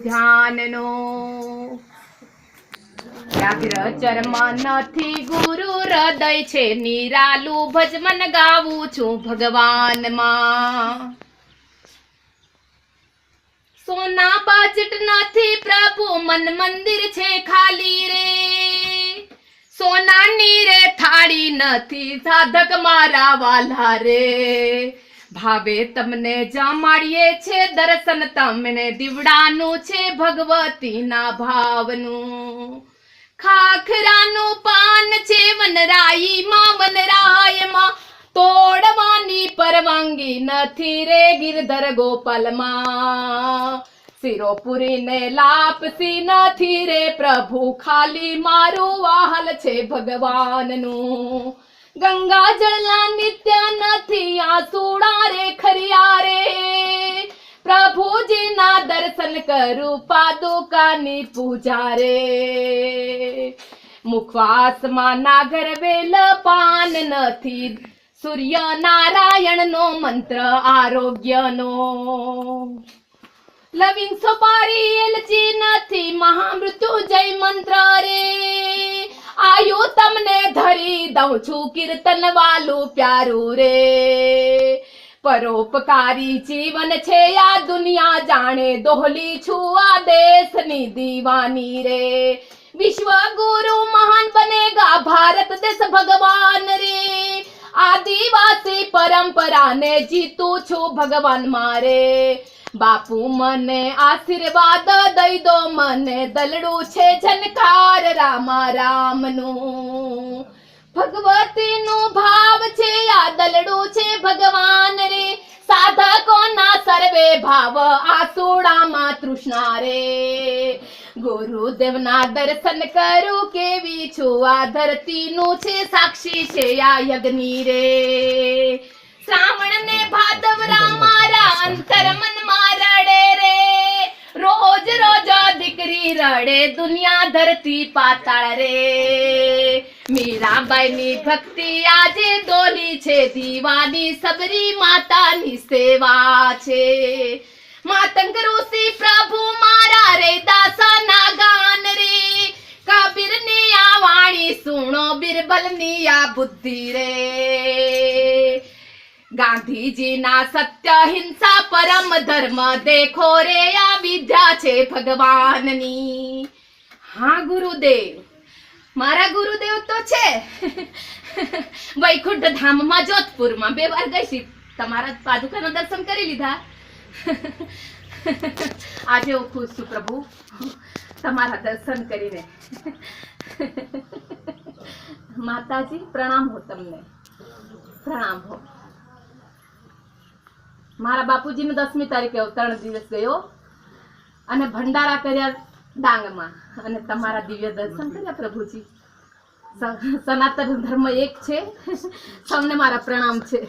ધ્યાનનો વ્યાઘ્ર ચર્મ નથી ગુરુ હૃદય છે નિરાલું ભજમન ગાવું છું ભગવાનમાં સોના બાજટ નથી પ્રભુ મન મંદિર છે ખાલી રે સોનાની રે થાળી નથી સાધક મારા વાલા રે ભાવે તમને જમાડીએ છે દર્શન તમને દીવડાનું છે ભગવતીના ભાવનું ખાખરાનું પાન છે વનરાયમાં તોડવાની પરવાનગી નથી રે ગિરધર ગોપાલમાં શિરોપુરીને લાપસી નથી રે પ્રભુ ખાલી મારું વાહલ છે ભગવાનનું ગંગા જળના નિત્ય નથી આસુડા રે ખરિયા રે પ્રભુજીના દર્શન કરું પાદુકાની પૂજા રે મુખવાસમાં નાગર વેલ પાન નથી સૂર્ય નારાયણનો મંત્ર આરોગ્યનો લવિંગ સોપારી એલચી નથી મહામૃત્યુંજય મંત્ર રે આયુ તમને ધરી દઉં છું કીર્તન વાલું પ્યારું રે પરોપકારી જીવન છે આ દુનિયા જાણે દોહલી છું આ દેશની દીવાની રે વિશ્વ ગુરુ મહાન બનેગા ભારત દેશ ભગવાન રે આદિવાસી પરંપરાને જીતું છું ભગવાન મારે બાપુ મને આશીર્વાદ દઈ દો મને દલડું છે ઝનકાર રામા રામનું ભગવતીનું ભાવ છે આ દલડું છે ભગવાન રે સાધકોના સર્વે ભાવ આસુડામાં તૃષ્ણા રે ગુરુદેવના દર્શન કરું કેવી છું આ ધરતીનું છે સાક્ષી છે આ યજ્ઞી રે શ્રાવણ ને ભાદવરા મારા અંતર મનમાં રડે રે રોજ રોજ દીકરી રડે દુનિયા ધરતી પાતાળ રે મીરાબાઈની ભક્તિ આજે દોલી છે દીવાની સબરી માતાની સેવા છે માતંગ ઋષિ પ્રભુ મારા રે દાસના ગાન રે કબીરની આ વાણી સુણો બિરબલની આ બુદ્ધિ રે ગાંધીજીના સત્ય હિંસા પરમ ધર્મ દેખો રે આ વિદ્યા છે ભગવાનની હા ગુરુદેવ મારા ગુરુદેવ તો છે વૈકુંઠ ધામમાં જોધપુરમાં 2 વાર ગઈ છું તમારા પાદુકાના દર્શન કરી લીધા આજે હું ખુશ છું પ્રભુ તમારા દર્શન કરીને માતાજી પ્રણામ હો તમને પ્રણામ હો મારા બાપુજીનો 10મી તારીખે અવતરણ દિવસ ગયો અને ભંડારા કર્યા ડાંગમાં અને તમારા દિવ્ય દર્શન કર્યા પ્રભુજી સનાતન ધર્મ એક છે સૌને મારા પ્રણામ છે